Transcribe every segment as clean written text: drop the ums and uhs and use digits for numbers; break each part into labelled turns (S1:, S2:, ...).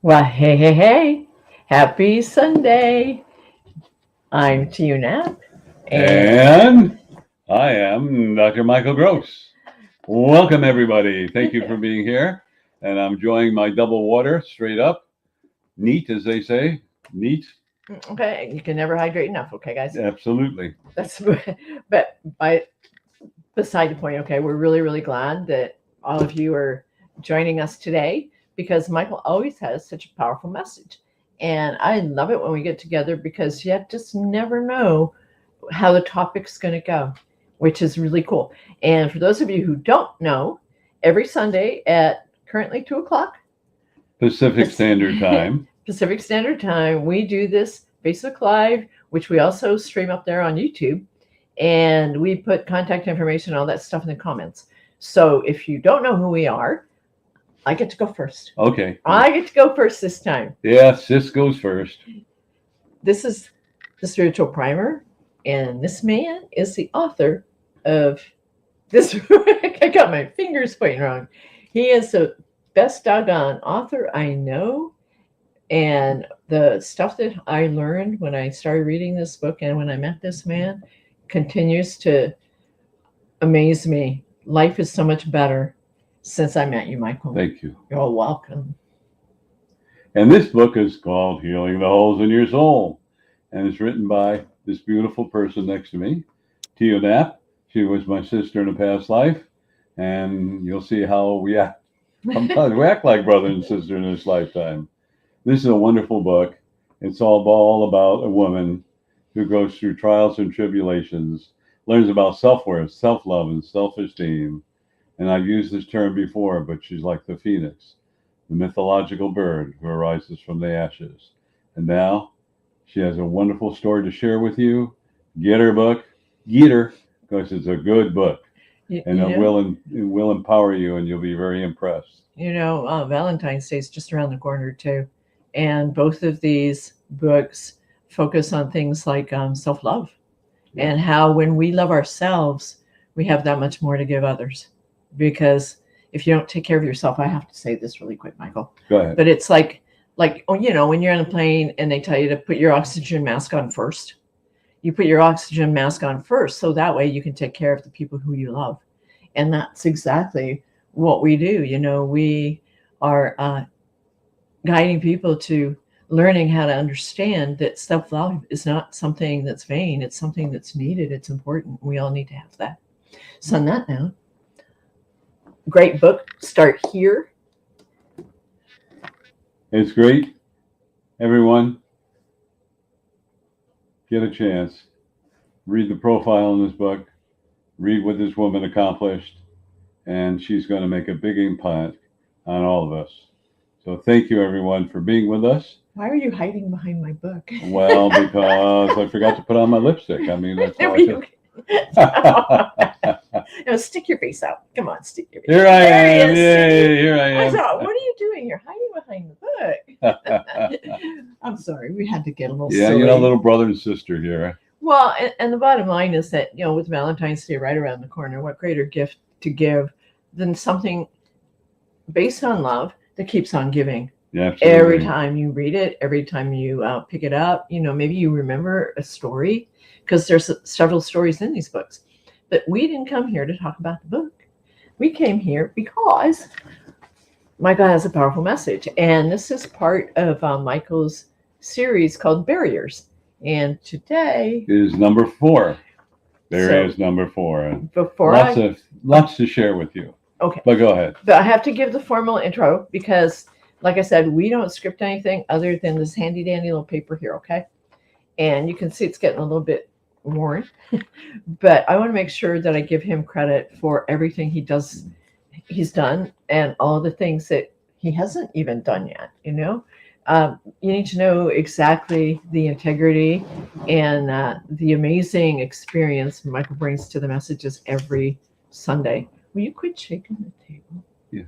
S1: Well, hey. Happy Sunday. I'm Tia Knapp.
S2: And I am Dr. Michael Gross. Welcome, everybody. Thank you for being here. And I'm enjoying my double water straight up. Neat, as they say. Neat.
S1: Okay, you can never hydrate enough, okay, guys?
S2: Absolutely.
S1: That's but beside the point, okay, we're really glad that all of you are joining us today because Michael always has such a powerful message. And I love it when we get together because you just never know how the topic's going to go, which is really cool. And for those of you who don't know, every Sunday at currently 2:00
S2: Pacific Standard Time.
S1: Pacific Standard Time, we do this Facebook Live, which we also stream up there on YouTube. And we put contact information, all that stuff in the comments. So if you don't know who we are, I get to go first.
S2: Okay.
S1: I get to go first this time.
S2: Yes, this goes first.
S1: This is the Spiritual Primer. And this man is the author of this. I got my fingers pointing wrong. He is the best doggone author I know. And the stuff that I learned when I started reading this book and when I met this man continues to amaze me. Life is so much better since I met you, Michael.
S2: Thank you.
S1: You're welcome.
S2: And this book is called Healing the Holes in Your Soul. And it's written by this beautiful person next to me, Tia Knapp. She was my sister in a past life. And you'll see how we act. Sometimes we act like brother and sister in this lifetime. This is a wonderful book. It's all about a woman who goes through trials and tribulations, learns about self-worth, self-love, and self-esteem. And I've used this term before, but she's like the phoenix, the mythological bird who arises from the ashes. And now she has a wonderful story to share with you. Get her book, because it's a good book. And it will empower you, and you'll be very impressed.
S1: Valentine's Day is just around the corner, too. And both of these books focus on things like self-love and how when we love ourselves, we have that much more to give others. Because if you don't take care of yourself, I have to say this really quick, Michael.
S2: Go ahead.
S1: But it's like when you're on a plane and they tell you to put your oxygen mask on first, you put your oxygen mask on first. So that way you can take care of the people who you love. And that's exactly what we do. We are guiding people to learning how to understand that self-love is not something that's vain. It's something that's needed. It's important. We all need to have that. So on that note, great book. Start here.
S2: It's great. Everyone, get a chance. Read the profile in this book. Read what this woman accomplished. And she's going to make a big impact on all of us. So thank you, everyone, for being with us.
S1: Why are you hiding behind my book?
S2: Well, because I forgot to put on my lipstick. I mean, that's all
S1: No, stick your face out. Come on, stick your face
S2: Here
S1: out.
S2: I am. Yay, here I am.
S1: What are you doing? You're hiding behind the book. I'm sorry. We had to get a little
S2: silly. Little brother and sister here.
S1: Well, and the bottom line is that, with Valentine's Day right around the corner, what greater gift to give than something based on love that keeps on giving.
S2: Yeah, absolutely.
S1: Every time you read it, every time you pick it up, maybe you remember a story, because there's several stories in these books. But we didn't come here to talk about the book. We came here because Michael has a powerful message. And this is part of Michael's series called Barriers. And today
S2: is number 4. There is number 4. Lots to share with you.
S1: Okay.
S2: But go ahead.
S1: But I have to give the formal intro because, like I said, we don't script anything other than this handy dandy little paper here, okay? And you can see it's getting a little bit worn. But I want to make sure that I give him credit for everything he's done, and all the things that he hasn't even done yet, You need to know exactly the integrity and the amazing experience Michael brings to the messages every Sunday. Will you quit shaking the table?
S2: Yeah.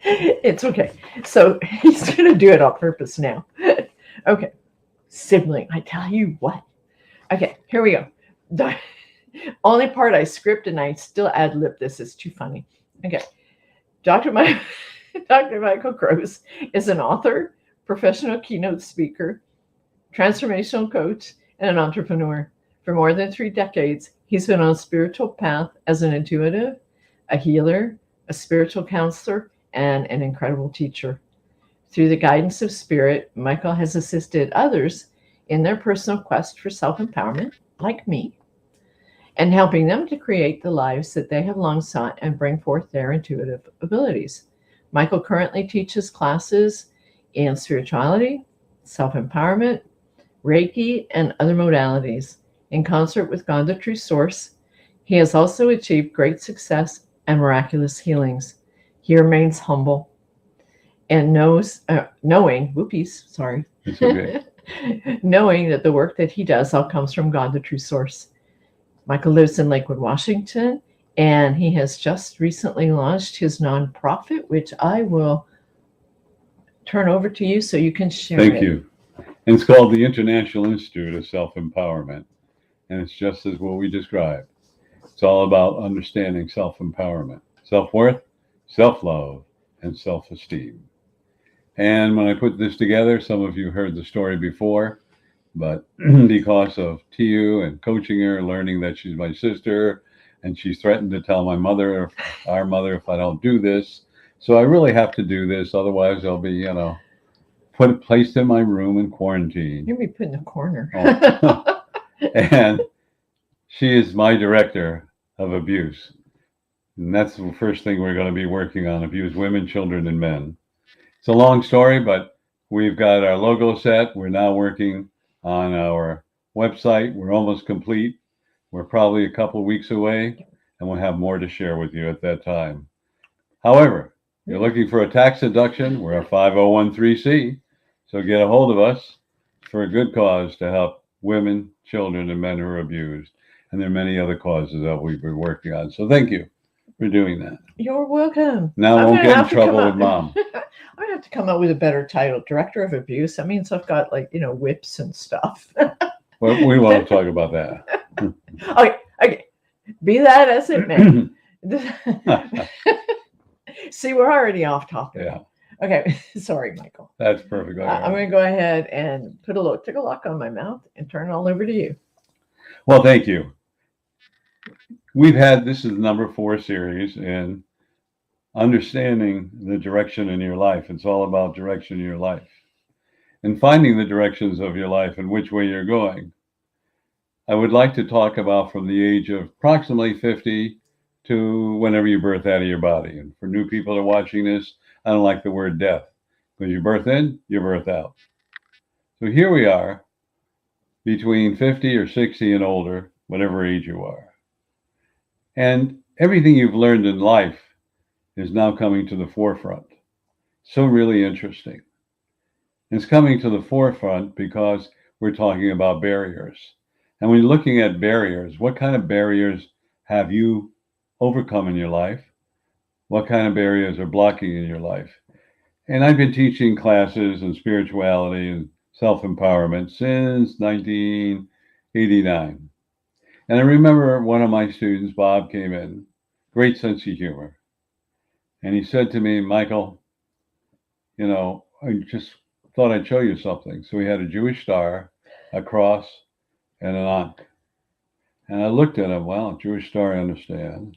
S1: It's okay. So he's going to do it on purpose now. Okay. Sibling, I tell you what. Okay, here we go. The only part I script and I still ad-lib this is too funny. Okay. Dr. Michael Dr. Michael Gross is an author, professional keynote speaker, transformational coach, and an entrepreneur. For more than 3 decades, he's been on a spiritual path as an intuitive, a healer, a spiritual counselor, and an incredible teacher. Through the guidance of spirit, Michael has assisted others in their personal quest for self empowerment, like me, and helping them to create the lives that they have long sought and bring forth their intuitive abilities. Michael currently teaches classes in spirituality, self empowerment, Reiki, and other modalities. In concert with God, the True Source, he has also achieved great success and miraculous healings. He remains humble and knowing
S2: It's okay.
S1: knowing that the work that he does all comes from God, the True Source. Michael lives in Lakewood, Washington, and he has just recently launched his nonprofit, which I will turn over to you so you can share it.
S2: Thank you. And it's called the International Institute of Self-Empowerment. And it's just as what we described. It's all about understanding self-empowerment, self-worth, self-love, and self-esteem. And when I put this together, some of you heard the story before, but because of TU and coaching her, learning that she's my sister, and she's threatened to tell my mother, our mother, if I don't do this. So I really have to do this. Otherwise, I'll be, placed in my room in quarantine.
S1: You'll be put in a corner.
S2: Oh. And she is my director of abuse. And that's the first thing we're going to be working on, abuse women, children, and men. It's a long story, but we've got our logo set. We're now working on our website. We're almost complete. We're probably a couple of weeks away, and we'll have more to share with you at that time. However, you're looking for a tax deduction, we're a 501(c), so get a hold of us for a good cause to help women, children, and men who are abused. And there are many other causes that we've been working on. So thank you for doing that.
S1: You're welcome.
S2: Now I won't get in trouble with Mom.
S1: I'm gonna have to come up with a better title. Director of Abuse. That means I've got whips and stuff.
S2: Well, we won't talk about that.
S1: Okay. Be that as it may. See, we're already off topic.
S2: Yeah.
S1: Okay. Sorry, Michael.
S2: That's perfect.
S1: I'm going to go ahead and take a lock on my mouth and turn it all over to you.
S2: Well, thank you. This is number 4 series in understanding the direction in your life. It's all about direction in your life and finding the directions of your life and which way you're going. I would like to talk about from the age of approximately 50 to whenever you birth out of your body. And for new people that are watching this, I don't like the word death, because you birth in, you birth out. So here we are, between 50 or 60 and older, whatever age you are. And everything you've learned in life is now coming to the forefront. So really interesting. It's coming to the forefront because we're talking about barriers. And when you're looking at barriers, what kind of barriers have you overcome in your life? What kind of barriers are blocking in your life? And I've been teaching classes in spirituality and self-empowerment since 1989. And I remember one of my students, Bob, came in, great sense of humor. And he said to me, Michael, I just thought I'd show you something. So he had a Jewish star, a cross, and an ankh. And I looked at him, well, Jewish star, I understand.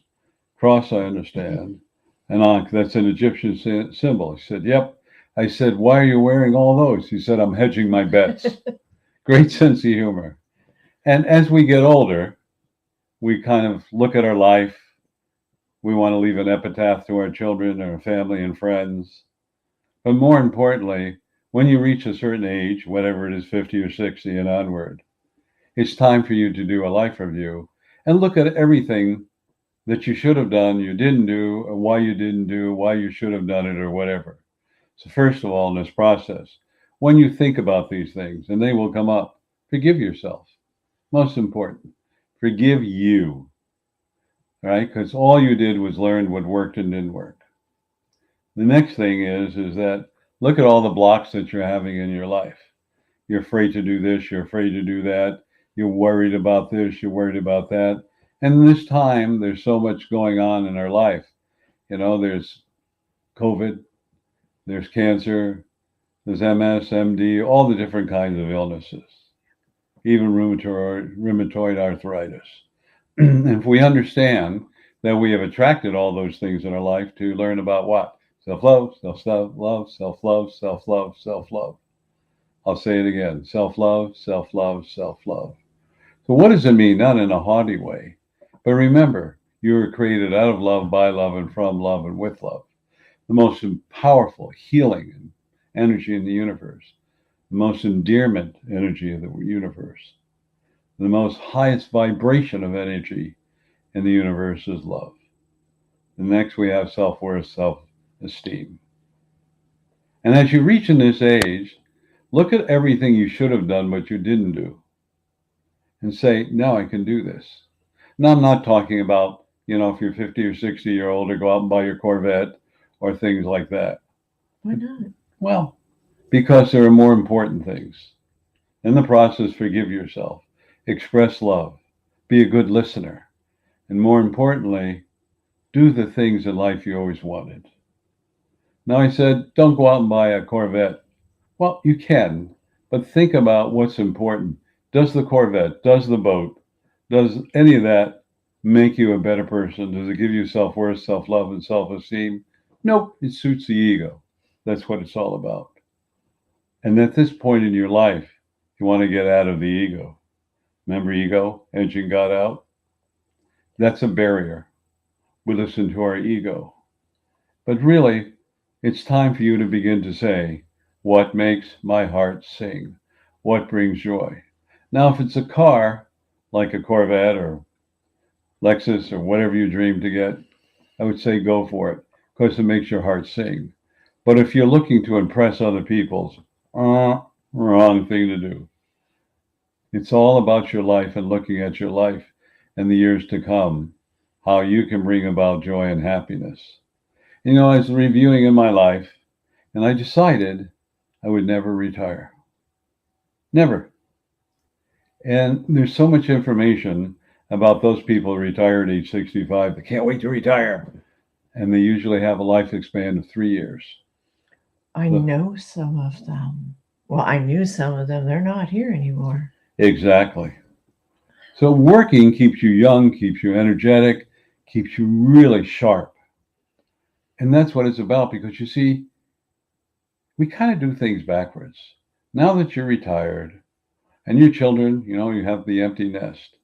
S2: Cross, I understand. An ankh, that's an Egyptian symbol. He said, yep. I said, why are you wearing all those? He said, I'm hedging my bets. Great sense of humor. And as we get older, we kind of look at our life. We want to leave an epitaph to our children, our family, and friends. But more importantly, when you reach a certain age, whatever it is, 50 or 60 and onward, it's time for you to do a life review and look at everything that you should have done, you didn't do, or why you didn't do, why you should have done it, or whatever. So first of all, in this process, when you think about these things, and they will come up, forgive yourself. Most important, forgive you, right? Because all you did was learn what worked and didn't work. The next thing is that look at all the blocks that you're having in your life. You're afraid to do this, you're afraid to do that, you're worried about this, you're worried about that. And this time, there's so much going on in our life. There's COVID, there's cancer, there's MS, MD, all the different kinds of illnesses, even rheumatoid arthritis. And if we understand that we have attracted all those things in our life to learn about what? Self-love, self-love, self-love, self-love, self-love. I'll say it again. Self-love, self-love, self-love. So what does it mean? Not in a haughty way, but remember, you were created out of love, by love, and from love, and with love. The most powerful healing energy in the universe, the most endearment energy of the universe, the most highest vibration of energy in the universe is love. And next we have self-worth, self-esteem. And as you reach in this age, look at everything you should have done but you didn't do and say, now I can do this. Now I'm not talking about, if you're 50 or 60 year old, or go out and buy your Corvette or things like that.
S1: Why not?
S2: Well, because there are more important things. In the process, forgive yourself, express love, be a good listener, and more importantly, do the things in life you always wanted. Now I said, don't go out and buy a Corvette. Well, you can, but think about what's important. Does the Corvette, does the boat, does any of that make you a better person? Does it give you self-worth, self-love, and self-esteem? Nope, it suits the ego. That's what it's all about. And at this point in your life, you want to get out of the ego. Remember ego, edging God out? That's a barrier. We listen to our ego. But really, it's time for you to begin to say, what makes my heart sing? What brings joy? Now, if it's a car, like a Corvette or Lexus or whatever you dream to get, I would say go for it, because it makes your heart sing. But if you're looking to impress other people, wrong thing to do. It's all about your life and looking at your life and the years to come, how you can bring about joy and happiness. I was reviewing in my life, and I decided I would never retire. Never. And there's so much information about those people retired at age 65 that can't wait to retire. And they usually have a life span of 3 years.
S1: I know some of them. Well, I knew some of them. They're not here anymore.
S2: Exactly. So working keeps you young, keeps you energetic, keeps you really sharp. And that's what it's about, because you see, we kind of do things backwards. Now that you're retired and your children, you have the empty nest.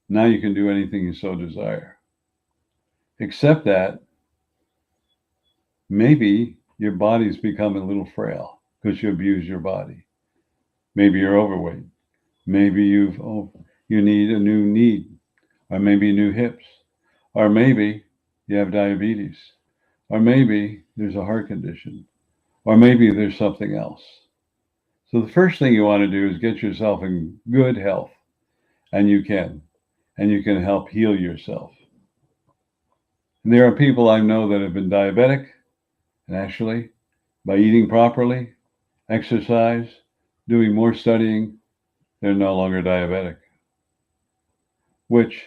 S2: Now you can do anything you so desire. Except that maybe your body's become a little frail because you abuse your body. Maybe you're overweight. Maybe you need a new knee, or maybe new hips, or maybe you have diabetes, or maybe there's a heart condition, or maybe there's something else. So the first thing you want to do is get yourself in good health, and you can help heal yourself. And there are people I know that have been diabetic, and actually, by eating properly, exercise, doing more studying, they're no longer diabetic, which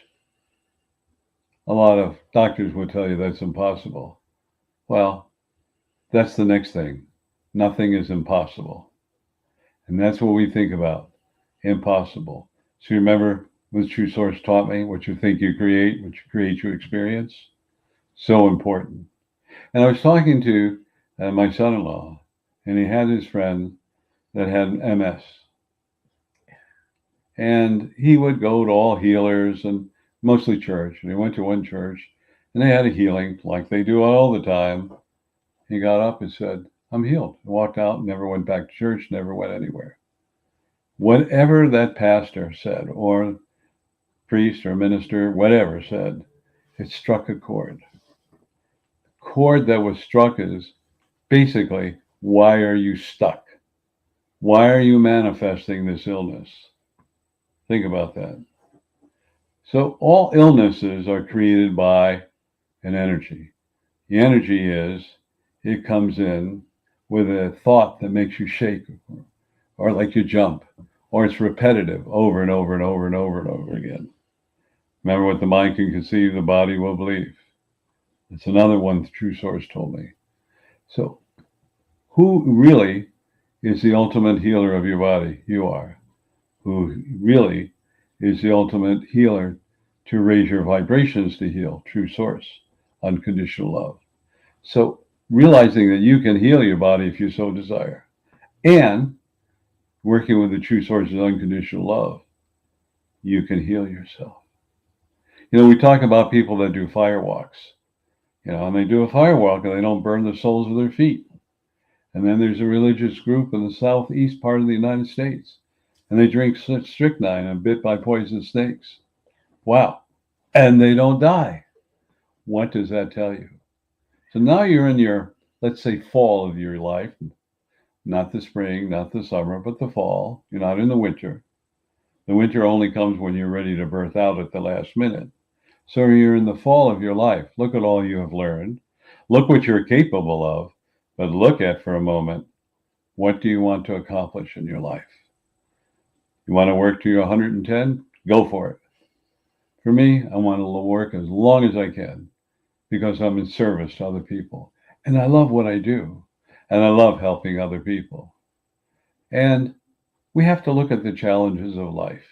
S2: a lot of doctors would tell you that's impossible. Well, that's the next thing. Nothing is impossible. And that's what we think about, impossible. So you remember what the True Source taught me, what you think you create, what you create you experience? So important. And I was talking to my son-in-law, and he had his friend that had MS. And he would go to all healers and mostly church. And he went to one church, and they had a healing like they do all the time. He got up and said, I'm healed. And walked out, never went back to church, never went anywhere. Whatever that pastor said, or priest or minister, whatever said, it struck a chord. The chord that was struck is basically, why are you stuck? Why are you manifesting this illness? Think about that. So all illnesses are created by an energy. The energy is, it comes in with a thought that makes you shake, or like you jump, or it's repetitive over and over and over and over and over again. Remember, what the mind can conceive, the body will believe. It's another one the True Source told me. So Who really is the ultimate healer of your body? You are. Who really is the ultimate healer to raise your vibrations to heal? True source, unconditional love. So realizing that you can heal your body if you so desire, and working with the true source of unconditional love, you can heal yourself. We talk about people that do fire walks, and they do a fire walk and they don't burn the soles of their feet. And then there's a religious group in the southeast part of the United States, and they drink strychnine and bit by poisonous snakes. Wow. And they don't die. What does that tell you? So now you're in your, let's say, fall of your life, not the spring, not the summer, but the fall. You're not in the winter. The winter only comes when you're ready to birth out at the last minute. So you're in the fall of your life. Look at all you have learned. Look what you're capable of. But look at, for a moment, what do you want to accomplish in your life? You want to work to your 110? Go for it. For me, I want to work as long as I can because I'm in service to other people. And I love what I do. And I love helping other people. And we have to look at the challenges of life.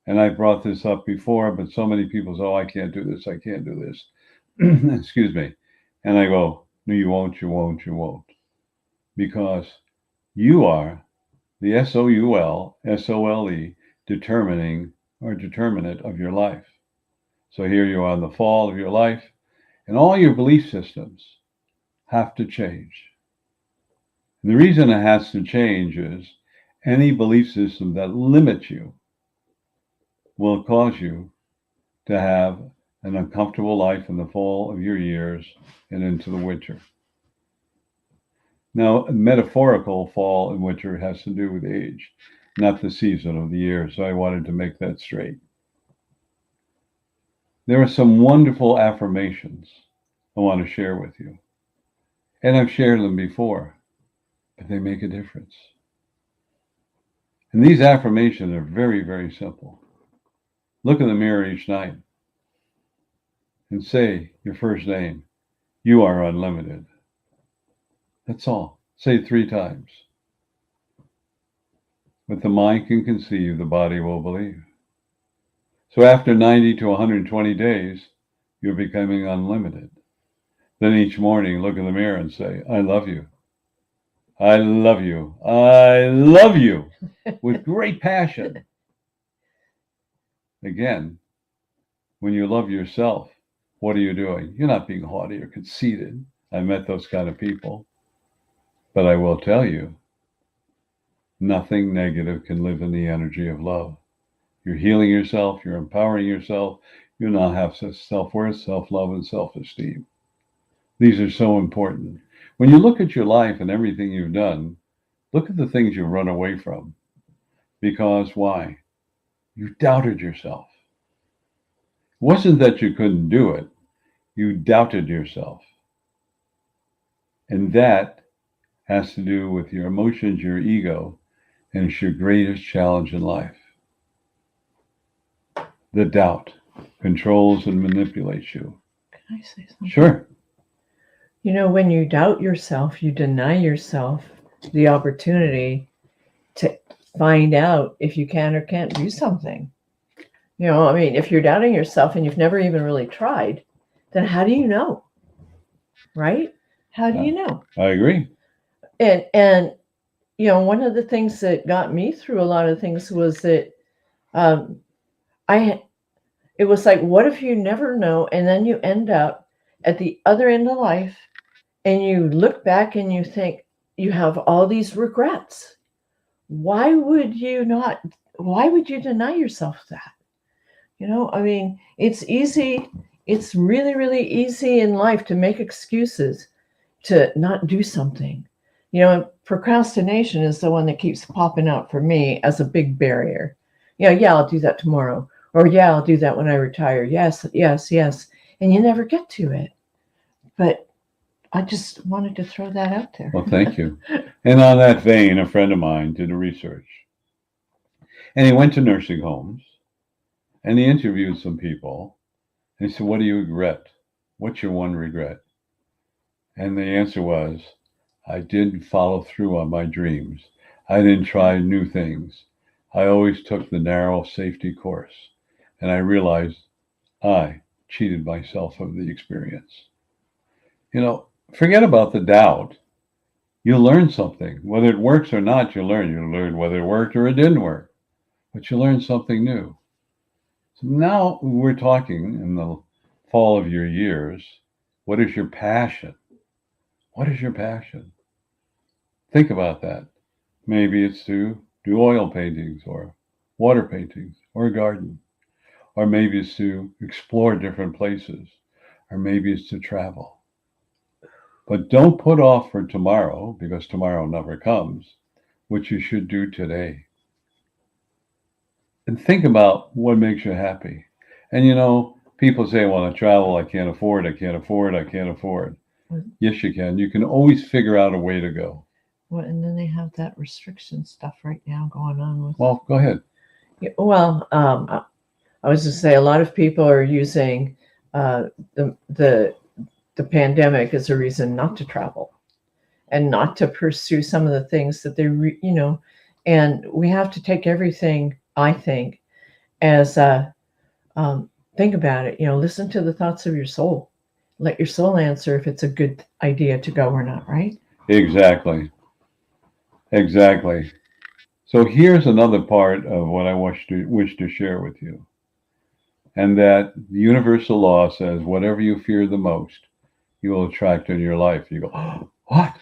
S2: And I brought this up before, but so many people say, oh, I can't do this. I can't do this. Excuse me. And I go, no, you won't, you won't, you won't. Because you are the SOULE determining or determinant of your life. So here you are in the fall of your life, and all your belief systems have to change. And the reason it has to change is any belief system that limits you will cause you to have an uncomfortable life in the fall of your years and into the winter. Now, metaphorical fall and winter has to do with age, not the season of the year. So I wanted to make that straight. There are some wonderful affirmations I want to share with you. And I've shared them before, but they make a difference. And these affirmations are very, very simple. Look in the mirror each night and say your first name. You are unlimited. That's all. Say it 3 times. What the mind can conceive, the body will believe. So after 90 to 120 days, you're becoming unlimited. Then each morning, look in the mirror and say, I love you. I love you. I love you with great passion. Again, when you love yourself, what are you doing? You're not being haughty or conceited. I met those kind of people. But I will tell you, nothing negative can live in the energy of love. You're healing yourself. You're empowering yourself. You now have self-worth, self-love, and self-esteem. These are so important. When you look at your life and everything you've done, look at the things you run away from. Because why? You doubted yourself. It wasn't that you couldn't do it. You doubted yourself. And that has to do with your emotions, your ego, and it's your greatest challenge in life. The doubt controls and manipulates you.
S1: Can I say something?
S2: Sure.
S1: When you doubt yourself, you deny yourself the opportunity to find out if you can or can't do something. If you're doubting yourself and you've never even really tried, then how do you know? Right? How do you know?
S2: I agree.
S1: And one of the things that got me through a lot of things was that it was like, what if you never know, and then you end up at the other end of life and you look back and you think you have all these regrets. Why would you deny yourself that? It's easy. It's really, really easy in life to make excuses to not do something. And procrastination is the one that keeps popping out for me as a big barrier. Yeah, I'll do that tomorrow. Or yeah, I'll do that when I retire. Yes. And you never get to it. But I just wanted to throw that out there.
S2: Well, thank you. And on that vein, a friend of mine did a research. And he went to nursing homes and he interviewed some people. And he said, what do you regret? What's your one regret? And the answer was, I didn't follow through on my dreams. I didn't try new things. I always took the narrow safety course. And I realized I cheated myself of the experience. You know, forget about the doubt. You learn something. Whether it works or not, you learn. You learn whether it worked or it didn't work. But you learn something new. So now we're talking in the fall of your years. What is your passion? What is your passion? Think about that. Maybe it's to do oil paintings or water paintings or garden. Or maybe it's to explore different places. Or maybe it's to travel. But don't put off for tomorrow, because tomorrow never comes, what you should do today. And think about what makes you happy. And you know, people say, I want to travel, I can't afford, I can't afford, I can't afford. Yes, you can. You can always figure out a way to go.
S1: Well, and then they have that restriction stuff right now going on with.
S2: Well, go ahead.
S1: Yeah, well, I was to say a lot of people are using the pandemic as a reason not to travel and not to pursue some of the things that and we have to take everything, I think, as think about it. Listen to the thoughts of your soul. Let your soul answer if it's a good idea to go or not, right?
S2: Exactly. Exactly. So here's another part of what I wish to share with you. And that the universal law says whatever you fear the most, you will attract in your life. You go, oh, what?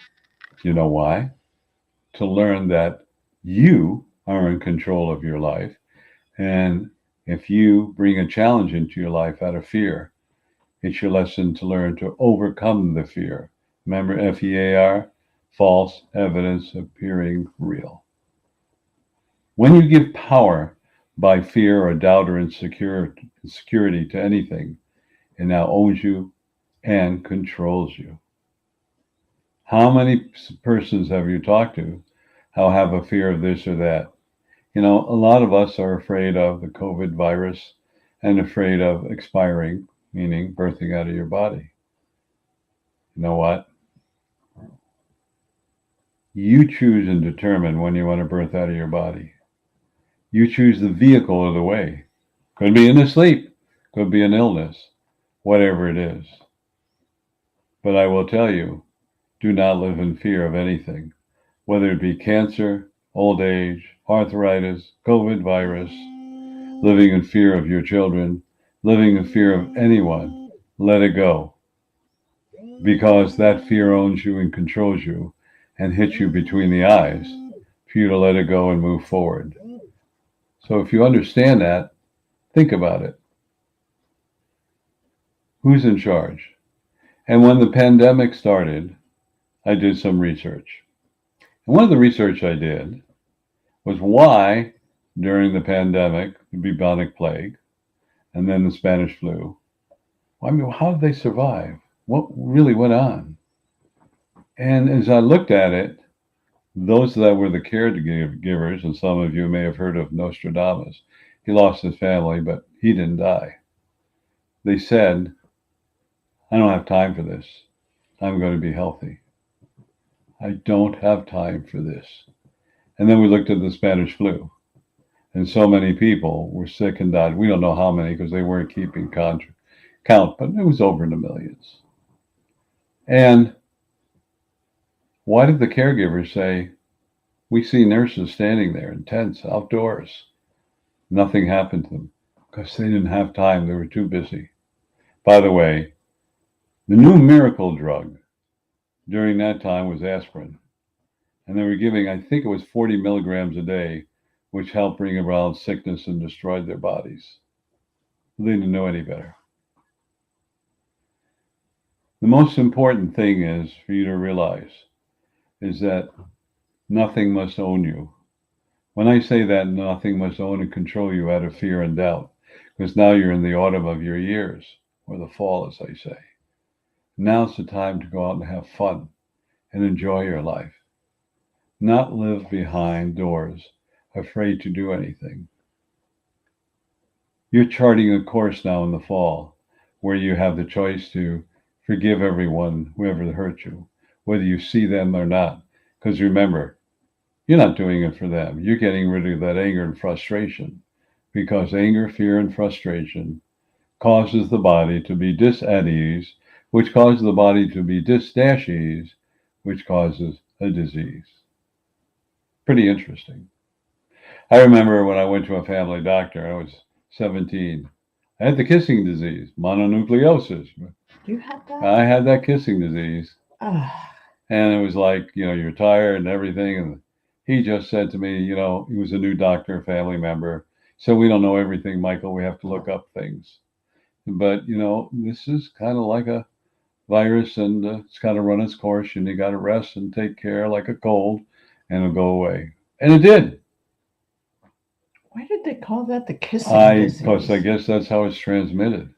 S2: You know why? To learn that you are in control of your life. And if you bring a challenge into your life out of fear, it's your lesson to learn to overcome the fear. Remember FEAR, false evidence appearing real. When you give power by fear or doubt or insecurity to anything, it now owns you and controls you. How many persons have you talked to how have a fear of this or that? You know, a lot of us are afraid of the COVID virus and afraid of expiring, meaning birthing out of your body. You know what? You choose and determine when you want to birth out of your body. You choose the vehicle of the way. Could be in a sleep, could be an illness, whatever it is. But I will tell you, do not live in fear of anything, whether it be cancer, old age, arthritis, COVID virus, living in fear of your children, living in fear of anyone. Let it go, because that fear owns you and controls you and hits you between the eyes for you to let it go and move forward. So if you understand that, think about it. Who's in charge? And when the pandemic started, I did some research. And one of the research I did was why, during the pandemic, the bubonic plague, and then the Spanish flu, I mean, how did they survive? What really went on? And as I looked at it, those that were the caregivers, and some of you may have heard of Nostradamus, he lost his family, but he didn't die. They said, I don't have time for this. I'm going to be healthy. I don't have time for this. And then we looked at the Spanish flu, and so many people were sick and died. We don't know how many because they weren't keeping count, but it was over in the millions. And why did the caregivers say, we see nurses standing there in tents outdoors? Nothing happened to them because they didn't have time. They were too busy. By the way, the new miracle drug during that time was aspirin. And they were giving, I think it was 40 milligrams a day, which helped bring around sickness and destroyed their bodies. They didn't know any better. The most important thing is for you to realize is that nothing must own you. When I say that, nothing must own and control you out of fear and doubt, because now you're in the autumn of your years, or the fall, as I say. Now's the time to go out and have fun and enjoy your life. Not live behind doors, afraid to do anything. You're charting a course now in the fall where you have the choice to forgive everyone, whoever hurt you, whether you see them or not. Because remember, you're not doing it for them. You're getting rid of that anger and frustration, because anger, fear, and frustration causes the body to be dis at ease, which causes the body to be dis ease, which causes a disease. Pretty interesting. I remember when I went to a family doctor, I was 17. I had the kissing disease, mononucleosis.
S1: You had that?
S2: I had that kissing disease.
S1: Ah,
S2: And it was like, you're tired and everything. And he just said to me, he was a new doctor, family member. So we don't know everything, Michael. We have to look up things. But, this is kind of like a virus, and it's got to run its course, and you got to rest and take care like a cold, and it'll go away. And it did.
S1: why did they call that the kissing disease?
S2: Because I guess that's how it's transmitted.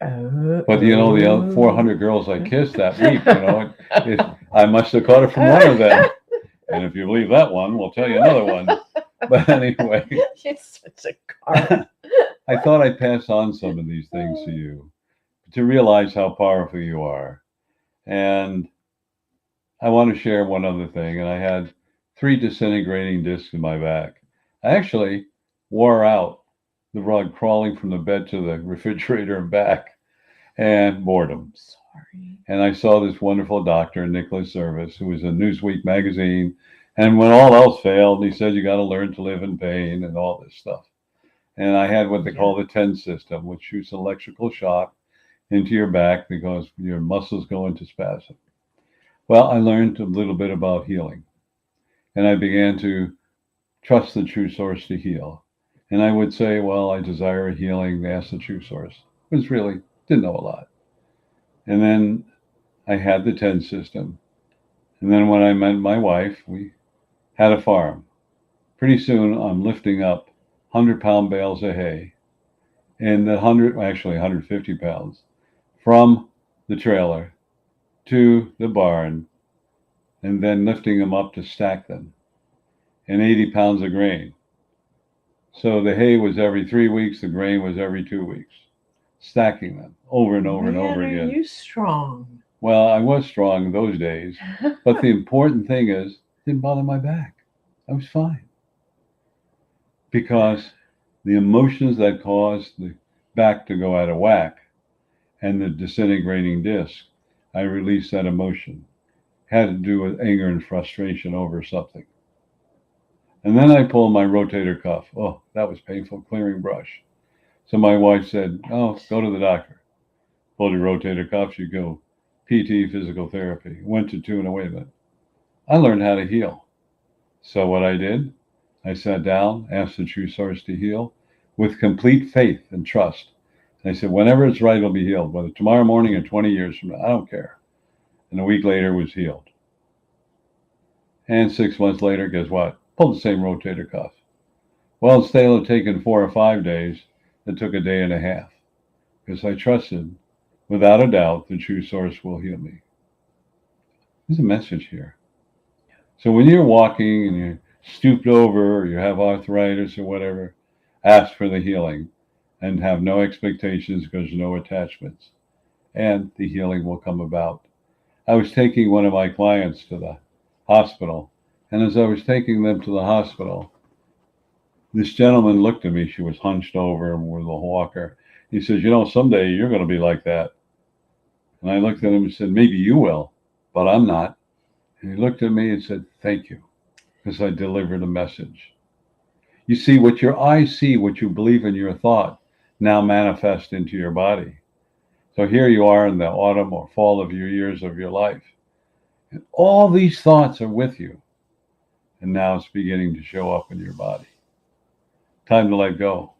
S1: Oh,
S2: But the other 400 girls I kissed that week, I must have caught it from one of them. And if you believe that one, we'll tell you another one. But anyway,
S1: you're such a car.
S2: I thought I'd pass on some of these things to you to realize how powerful you are. And I want to share one other thing. And I had 3 disintegrating discs in my back. I actually wore out the rug crawling from the bed to the refrigerator and back, and boredom.
S1: Sorry.
S2: And I saw this wonderful doctor, Nicholas Service, who was in Newsweek magazine. And when all else failed, he said, you got to learn to live in pain and all this stuff. And I had what they call the TEN system, which shoots an electrical shock into your back because your muscles go into spasm. Well, I learned a little bit about healing. And I began to trust the true source to heal. And I would say, well, I desire a healing, ask the true source. It was really, didn't know a lot. And then I had the TEN system. And then when I met my wife, we had a farm. Pretty soon I'm lifting up 100-pound bales of hay, and 150 pounds, from the trailer to the barn, and then lifting them up to stack them, and 80 pounds of grain. So the hay was every 3 weeks, the grain was every 2 weeks, stacking them over and over and over again.
S1: Are you strong?
S2: Well, I was strong those days, but the important thing is, it didn't bother my back. I was fine. Because the emotions that caused the back to go out of whack and the disintegrating disc, I released that emotion. Had to do with anger and frustration over something. And then I pulled my rotator cuff. Oh, that was painful, clearing brush. So my wife said, oh, go to the doctor. Pulled your rotator cuff, you go PT, physical therapy. Went to 2, and wait a minute. I learned how to heal. So what I did, I sat down, asked the true source to heal with complete faith and trust. And I said, whenever it's right, it'll be healed, whether tomorrow morning or 20 years from now, I don't care. And a week later, it was healed. And 6 months later, guess what? Pulled the same rotator cuff. Well, instead of taking 4 or 5 days, it took a day and a half, because I trusted, without a doubt, the true source will heal me. There's a message here. So when you're walking and you're stooped over, or you have arthritis or whatever, ask for the healing and have no expectations, because no attachments, and the healing will come about. I was taking one of my clients to the hospital, and as I was taking them to the hospital, this gentleman looked at me. She was hunched over with a walker. He says, someday you're going to be like that. And I looked at him and said, maybe you will, but I'm not. And he looked at me and said, thank you, because I delivered a message. You see, what your eyes see, what you believe in your thought, now manifest into your body. So here you are in the autumn or fall of your years of your life. And all these thoughts are with you. And now it's beginning to show up in your body. Time to let go.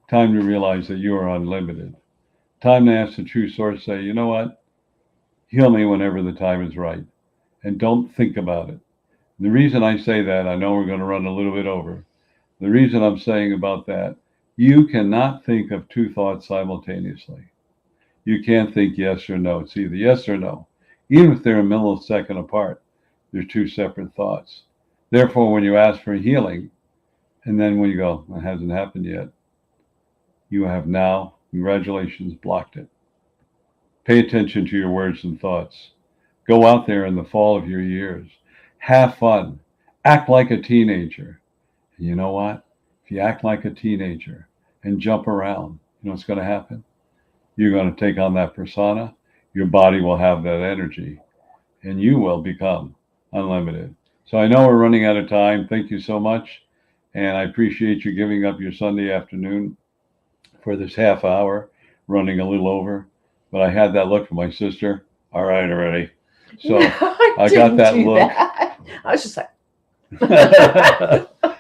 S2: Time to realize that you are unlimited. Time to ask the true source, say, you know what? Heal me whenever the time is right. And don't think about it. The reason I say that, I know we're going to run a little bit over. The reason I'm saying about that, you cannot think of 2 thoughts simultaneously. You can't think yes or no. It's either yes or no. Even if they're a millisecond apart, they're 2 separate thoughts. Therefore, when you ask for healing, and then when you go, it hasn't happened yet, you have now, congratulations, blocked it. Pay attention to your words and thoughts. Go out there in the fall of your years. Have fun. Act like a teenager. And you know what? If you act like a teenager and jump around, you know what's going to happen? You're going to take on that persona. Your body will have that energy, and you will become unlimited. So I know we're running out of time. Thank you so much. And I appreciate you giving up your Sunday afternoon for this half hour, running a little over. But I had that look from my sister. All right, already. So I got that look.
S1: I was just like,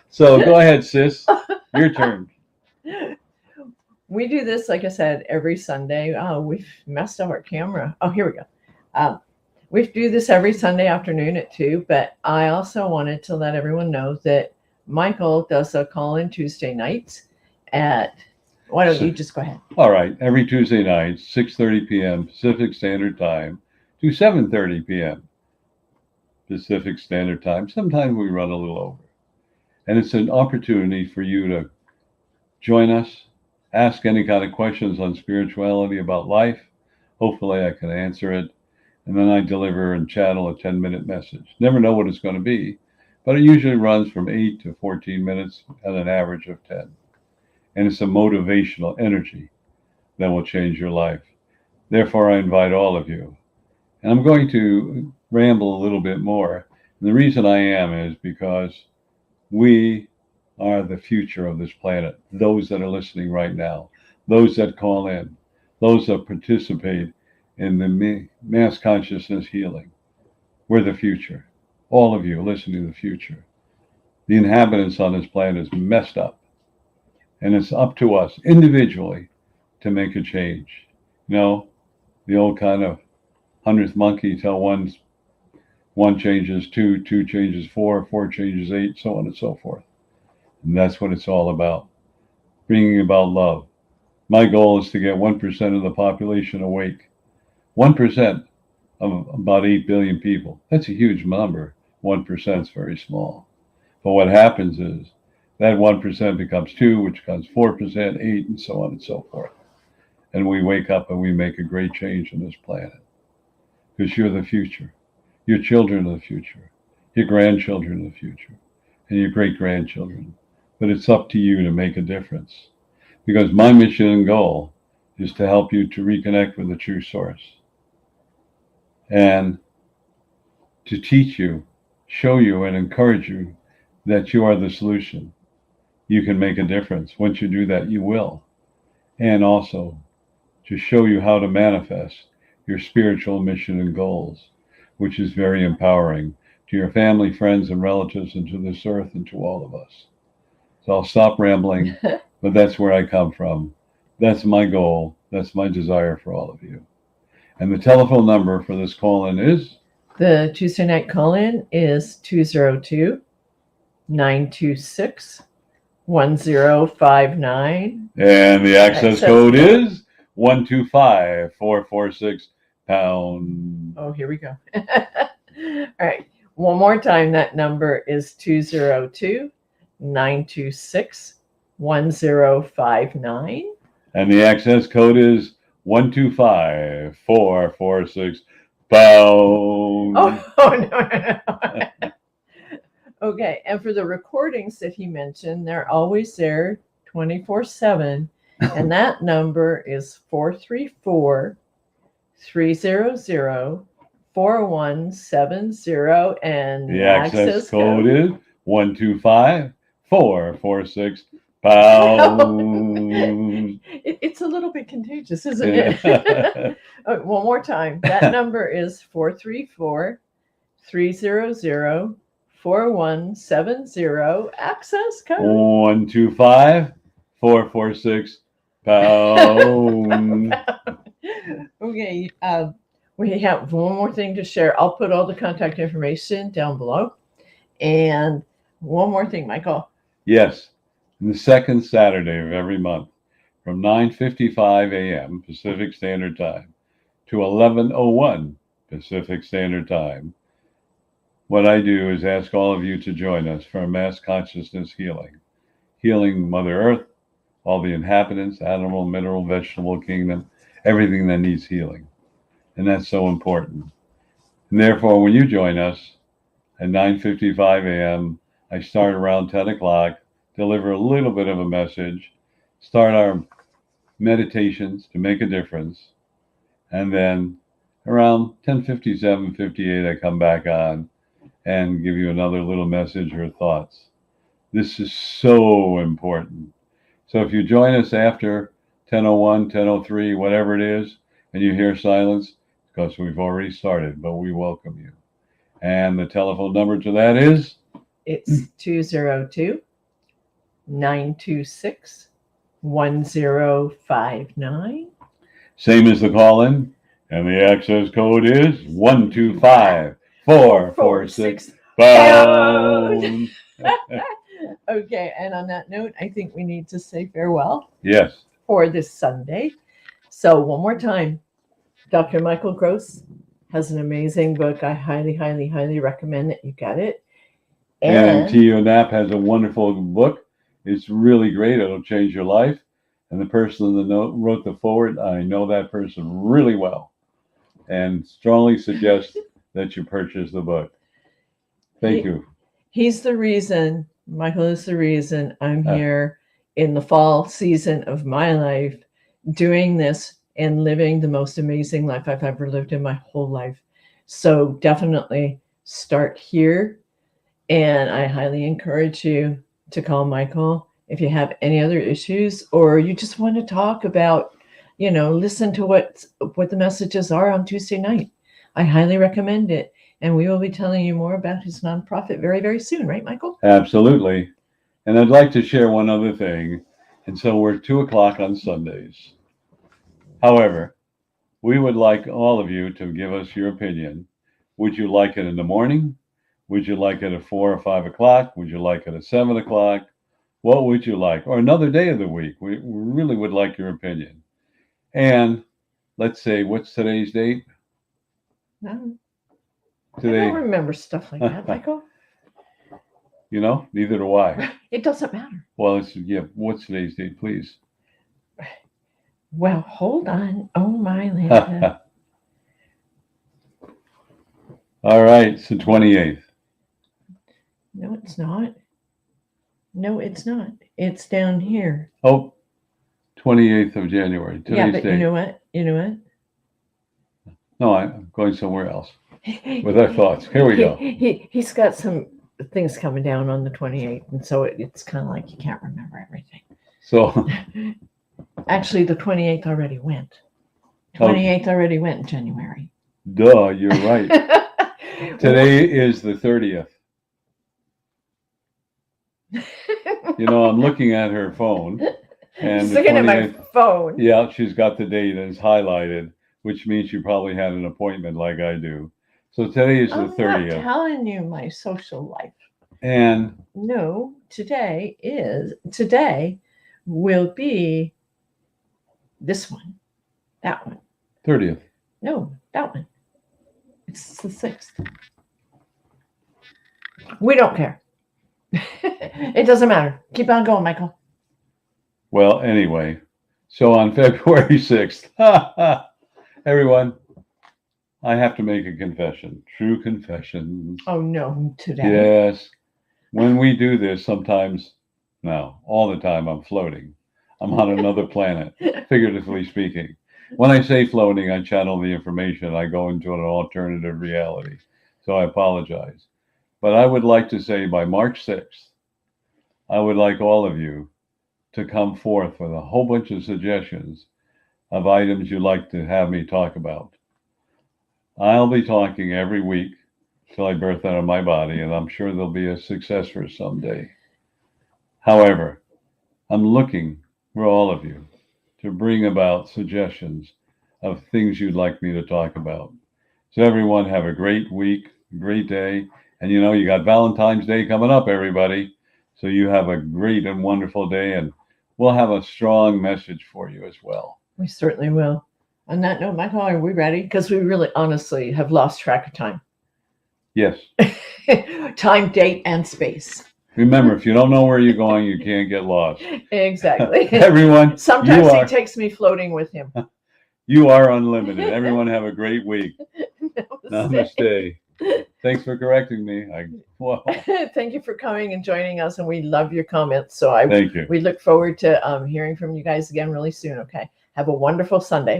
S2: So go ahead, sis. Your turn.
S1: we do this, like I said, every Sunday. Oh, we've messed up our camera. Oh, here we go. We do this every Sunday afternoon at 2, but I also wanted to let everyone know that Michael does a call-in Tuesday nights at, why don't you just go ahead?
S2: All right. Every Tuesday night, 6:30 p.m. Pacific Standard Time to 7:30 p.m. Pacific Standard Time. Sometimes we run a little over. And it's an opportunity for you to join us, ask any kind of questions on spirituality about life. Hopefully I can answer it. And then I deliver and channel a 10-minute message. Never know what it's going to be, but it usually runs from 8 to 14 minutes at an average of 10. And it's a motivational energy that will change your life. Therefore, I invite all of you. And I'm going to ramble a little bit more. And the reason I am is because we are the future of this planet. Those that are listening right now, those that call in, those that participate in the mass consciousness healing. We're the future. All of you listening to the future. The inhabitants on this planet is messed up. And it's up to us individually to make a change. You know, the old kind of 100th monkey till one changes 2, 2 changes 4, 4 changes 8, so on and so forth. And that's what it's all about. Bringing about love. My goal is to get 1% of the population awake. 1% of about 8 billion people. That's a huge number. 1% is very small. But what happens is that 1% becomes 2, which becomes 4%, 8, and so on and so forth. And we wake up and we make a great change on this planet. Because you're the future. Your children are the future. Your grandchildren are the future. And your great-grandchildren. But it's up to you to make a difference. Because my mission and goal is to help you to reconnect with the true source. And to teach you, show you, and encourage you that you are the solution. You can make a difference. Once you do that, you will. And also to show you how to manifest your spiritual mission and goals, which is very empowering to your family, friends, and relatives, and to this earth, and to all of us. So I'll stop rambling, but that's where I come from. That's my goal. That's my desire for all of you. And the telephone number for this call-in is?
S1: The Tuesday night call-in is 202-926-1059.
S2: And the access code is 125446#.
S1: Oh, here we go. All right. One more time, that number is 202-926-1059.
S2: And the access code is 125446#.
S1: Oh, no. Okay, and for the recordings that he mentioned, they're always there 24/7, and that number is 434-300-4170, and
S2: the access code is 125446#.
S1: It's a little bit contagious, isn't it? One more time. That number is 434-300-4170. Access code
S2: 125446#.
S1: Okay. We have one more thing to share. I'll put all the contact information down below. And one more thing, Michael.
S2: Yes. The second Saturday of every month from 9:55 a.m. Pacific Standard Time to 11:01 Pacific Standard Time. What I do is ask all of you to join us for a mass consciousness healing Mother Earth, all the inhabitants, animal, mineral, vegetable kingdom, everything that needs healing. And that's so important. And therefore, when you join us at 9:55 a.m., I start around 10 o'clock, deliver a little bit of a message, start our meditations to make a difference, and then around 10:57, 58, I come back on and give you another little message or thoughts. This is so important. So if you join us after 10:01, 10:03, whatever it is, and you hear silence, because we've already started, but we welcome you. And the telephone number to that is?
S1: It's 202-926-1059.
S2: Same as the call-in, and the access code is 125446 pound.
S1: Okay, and on that note, I think we need to say farewell
S2: Yes.
S1: for this Sunday. So one more time, Dr. Michael Gross has an amazing book. I highly, highly, highly recommend that you get it.
S2: And T.O. Knapp has a wonderful book. It's really great. It'll change your life. And the person that wrote the foreword, I know that person really well, and strongly suggest that you purchase the book. Thank you.
S1: He's the reason, Michael is the reason I'm here in the fall season of my life doing this and living the most amazing life I've ever lived in my whole life. So definitely start here. And I highly encourage you to call Michael if you have any other issues, or you just want to talk about, listen to what the messages are on Tuesday night. I highly recommend it. And we will be telling you more about his nonprofit very, very soon, right, Michael?
S2: Absolutely. And I'd like to share one other thing. And so we're 2 o'clock on Sundays. However, we would like all of you to give us your opinion. Would you like it in the morning? Would you like it at 4 or 5 o'clock? Would you like it at 7 o'clock? What would you like? Or another day of the week? We really would like your opinion. And let's say, what's today's date?
S1: No.
S2: Today.
S1: I don't remember stuff like that, Michael.
S2: Neither do I.
S1: It doesn't matter.
S2: Well, what's today's date, please?
S1: Well, hold on. Oh, my land.
S2: All right, it's the 28th.
S1: No, it's not. No, it's not. It's down here.
S2: Oh, 28th of January.
S1: Yeah, but
S2: date.
S1: you know what?
S2: No, I'm going somewhere else with our thoughts. Here we go.
S1: He's got some things coming down on the 28th, and so it's kind of like you can't remember everything.
S2: So
S1: actually, the 28th already went. 28th already went in January.
S2: Duh, you're right. Today is the 30th. I'm looking at her phone. And
S1: looking at my phone.
S2: Yeah, she's got the date and it's highlighted, which means you probably had an appointment like I do. So today is the 30th.
S1: I'm not telling you my social life.
S2: And
S1: no, today will be this one, that one.
S2: 30th.
S1: No, that one. It's the 6th. We don't care. It doesn't matter. Keep on going, Michael.
S2: Well, anyway, so on February 6th, everyone, I have to make a confession. True confessions.
S1: Oh, no, today.
S2: Yes. When we do this, sometimes, no, all the time, I'm floating. I'm on another planet, figuratively speaking. When I say floating, I channel the information. I go into an alternative reality. So I apologize. But I would like to say by March 6th, I would like all of you to come forth with a whole bunch of suggestions of items you'd like to have me talk about. I'll be talking every week till I birth out of my body, and I'm sure there'll be a successor someday. However, I'm looking for all of you to bring about suggestions of things you'd like me to talk about. So everyone have a great week, great day. And you got Valentine's Day coming up, everybody. So you have a great and wonderful day, and we'll have a strong message for you as well.
S1: We certainly will. On that note, Michael, are we ready? Because we really honestly have lost track of time.
S2: Yes.
S1: Time, date, and space.
S2: Remember, if you don't know where you're going, you can't get lost.
S1: Exactly.
S2: Everyone,
S1: sometimes he takes me floating with him.
S2: You are unlimited. Everyone have a great week. Namaste. Thanks for correcting me. Wow.
S1: Thank you for coming and joining us, and we love your comments. So
S2: Thank you.
S1: we look forward to hearing from you guys again really soon. Okay. Have a wonderful Sunday.